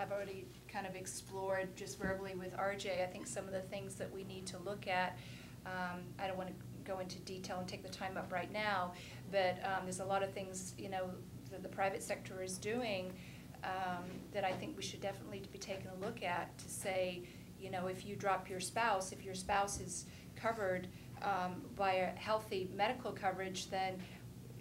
I've already kind of explored just verbally with RJ, I think some of the things that we need to look at, I don't want to go into detail and take the time up right now, but there's a lot of things, you know, that the private sector is doing that I think we should definitely be taking a look at to say, you know, if you drop your spouse, if your spouse is covered by a healthy medical coverage, then,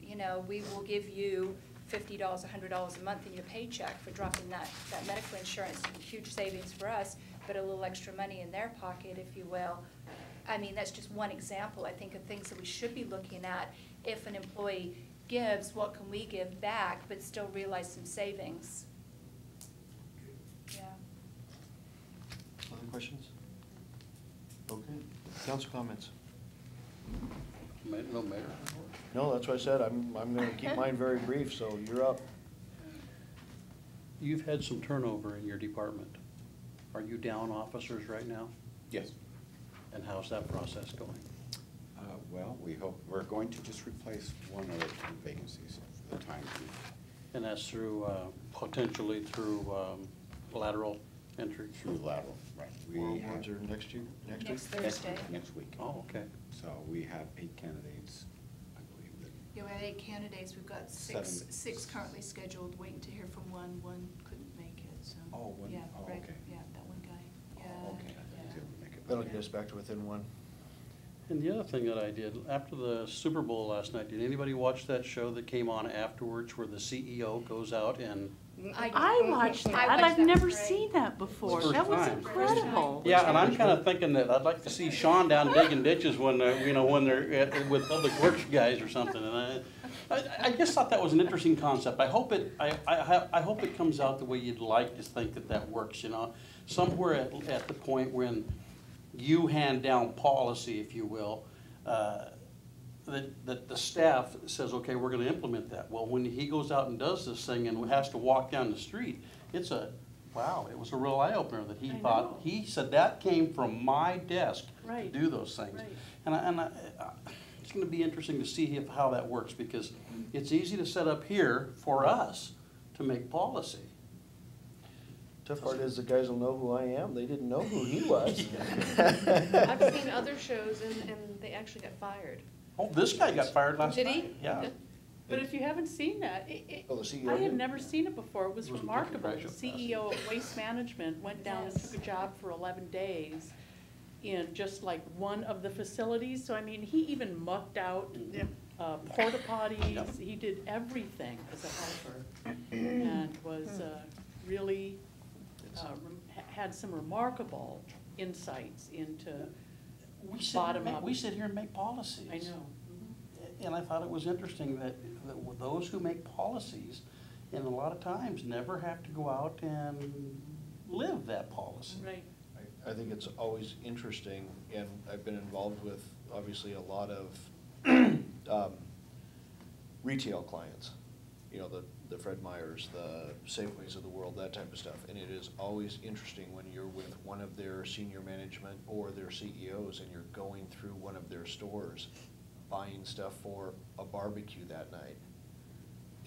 you know, we will give you $50, $100 a month in your paycheck for dropping that medical insurance. Huge savings for us, but a little extra money in their pocket, if you will. I mean, that's just one example, I think, of things that we should be looking at. If an employee gives, what can we give back, but still realize some savings? Yeah. Other questions? Okay. Council comments? No, Mayor? No, that's what I said. I'm going to keep mine very brief, so you're up. You've had some turnover in your department. Are you down officers right now? Yes. And how's that process going? Well, we hope we're going to just replace one or two vacancies for the time being. And that's through, potentially through lateral entry? Through lateral, right. World Wars are next year? Next week? Thursday. Next week. Oh, okay. So we have 8 candidates, I believe. That Yeah, we have 8 candidates. We've got six currently scheduled, waiting to hear from one. One couldn't make it, so. Oh, one. Yeah, Oh, right. okay. Yeah, that one guy. Yeah. Oh, okay. Yeah. Didn't make it. That'll get us back to within one. And the other thing that I did, after the Super Bowl last night, did anybody watch that show that came on afterwards where the CEO goes out and... I watched that. I've never seen that before. First That was time. incredible. Yeah, and I'm kind of thinking that I'd like to see Sean down digging ditches when they're, you know, when they're with Public Works guys or something. And I just thought that was an interesting concept. I hope I hope it comes out the way you'd like to think that works. You know, somewhere at the point when you hand down policy, if you will, that the staff says, okay, we're going to implement that. Well, when he goes out and does this thing and has to walk down the street, it's a, wow, it was a real eye-opener that he thought, he said that came from my desk to do those things. Right. And it's going to be interesting to see how that works, because it's easy to set up here for us to make policy. Tough part is the guys will know who I am. They didn't know who he was. I've seen other shows and they actually got fired. Oh, this guy got fired last night. Did he? Yeah. But if you haven't seen that, Oh, the CEO I had did? never seen it before. It was It was a remarkable. The contractual CEO of Waste Management went down and took a job for 11 days in just like one of the facilities. So, I mean, he even mucked out porta potties. Yep. He did everything as a helper and was really had some remarkable insights into We sit here and make policies. I know. And I thought it was interesting that those who make policies, and a lot of times, never have to go out and live that policy. Right. I think it's always interesting, and I've been involved with, obviously, a lot of retail clients. You know, the Fred Meyers, the Safeways of the world, that type of stuff. And it is always interesting when you're with one of their senior management or their CEOs and you're going through one of their stores, buying stuff for a barbecue that night.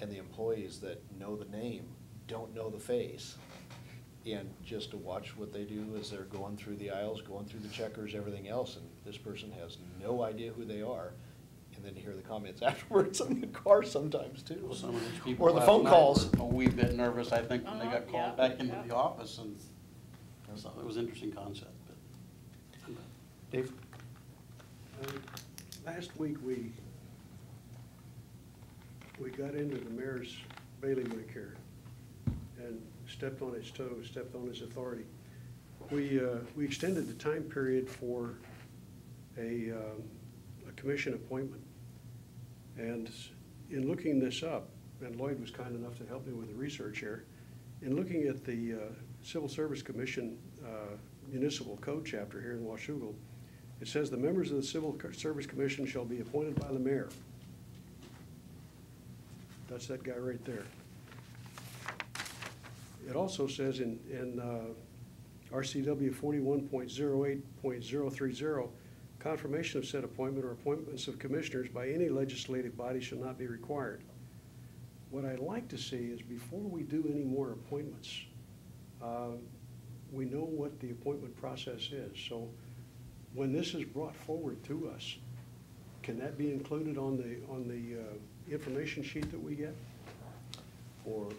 And the employees that know the name don't know the face. And just to watch what they do as they're going through the aisles, going through the checkers, everything else, and this person has no idea who they are. And then to hear the comments afterwards in the car sometimes too. Well, some of these people Or the phone calls. were a wee bit nervous, I think, when they got called Yeah, back into yeah. the office, and so it was an interesting concept. But Dave? Last week, we got into the mayor's bailiwick here and stepped on his toes, stepped on his authority. We extended the time period for a commission appointment. And in looking this up, and Lloyd was kind enough to help me with the research here, in looking at the Civil Service Commission Municipal Code chapter here in Washougal, it says the members of the Civil Service Commission shall be appointed by the mayor. That's that guy right there. It also says in RCW 41.08.030, confirmation of said appointment or appointments of commissioners by any legislative body shall not be required. What I'd like to see is before we do any more appointments, We know what the appointment process is. So when this is brought forward to us, can that be included on the information sheet that we get For,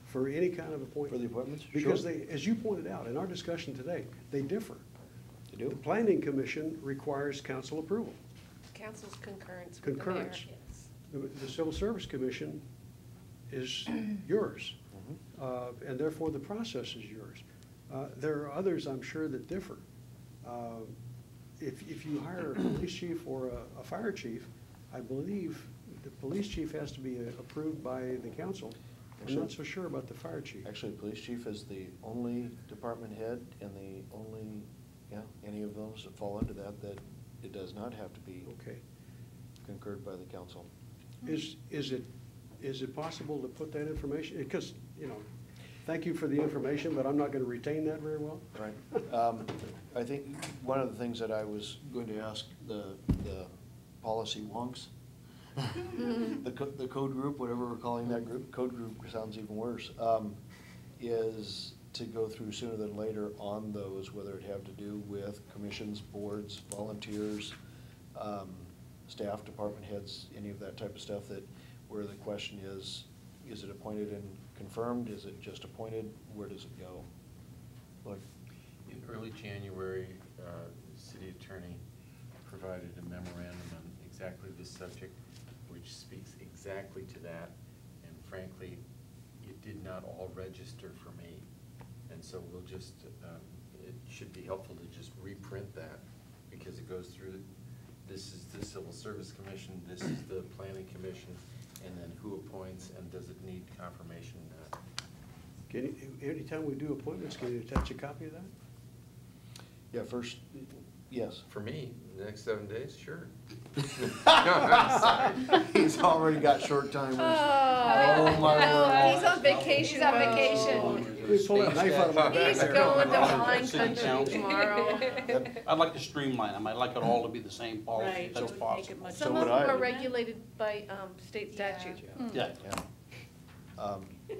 for any kind of appointment? for the appointments? Because Sure. they, as you pointed out in our discussion today, they differ. They do. The Planning Commission requires council approval. Council's concurrence with the mayor. Concurrence. The Civil Service Commission is yours, and therefore the process is yours. There are others, I'm sure, that differ. If you hire a police chief or a fire chief, I believe the police chief has to be approved by the council. I'm not so sure about the fire chief. Actually, police chief is the only department head and the only, any of those that fall under that it does not have to be Okay. concurred by the council. Is it possible to put that information, because, thank you for the information, but I'm not gonna retain that very well. Right. I think one of the things that I was going to ask the policy wonks, the code group, whatever we're calling that group, code group sounds even worse, is to go through sooner than later on those, whether it have to do with commissions, boards, volunteers, staff, department heads, any of that type of stuff, that where the question is it appointed and confirmed? Is it just appointed? Where does it go? Like, In early January, the city attorney provided a memorandum on exactly this subject, which speaks exactly to that. And frankly, it did not all register for me. And so we'll just, it should be helpful to just reprint that, because it goes through, this is the Civil Service Commission, this is the Planning Commission, and then who appoints, and does it need confirmation or not? Anytime we do appointments, can you attach a copy of that? yeah, first, yes. For me, the next 7 days, sure. He's already got short timers. Oh, my word. he's on vacation. He's on vacation. Let me pull that knife out of my back He's there. going to wine City country council. tomorrow. I'd like to streamline them. I'd like it all to be the same policy, Right, if that's it would make it possible. much Some So of would them I. are regulated by state statute. Yeah.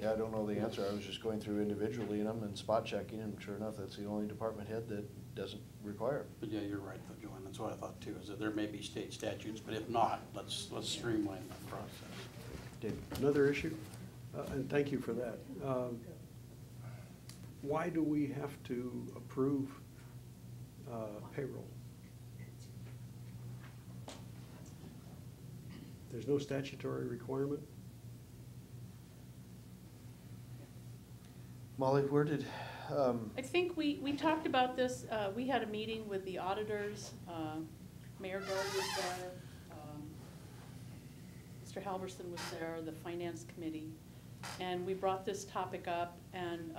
Yeah, I don't know the answer. I was just going through individually in them and spot checking, and sure enough, that's the only department head that doesn't require it. But yeah, you're right, though, Joanne, that's what I thought too, is that there may be state statutes, but if not, let's streamline that process. David? Another issue, and thank you for that. Why do we have to approve payroll? There's no statutory requirement? Molly, where did, I think we talked about this, we had a meeting with the auditors, Mayor Gold was there, Mr. Halverson was there, the finance committee, and we brought this topic up, and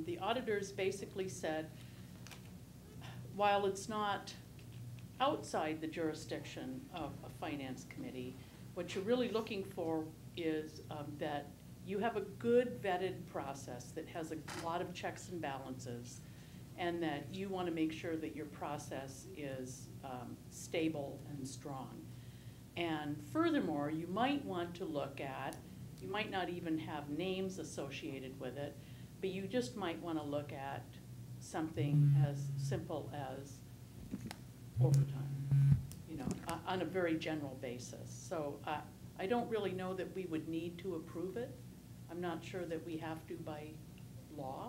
the auditors basically said, while it's not outside the jurisdiction of a finance committee, what you're really looking for is that you have a good vetted process that has a lot of checks and balances, and that you want to make sure that your process is stable and strong. And furthermore, you might want to look at, you might not even have names associated with it, but you just might want to look at something as simple as overtime, on a very general basis. So I don't really know that we would need to approve it. I'm not sure that we have to by law,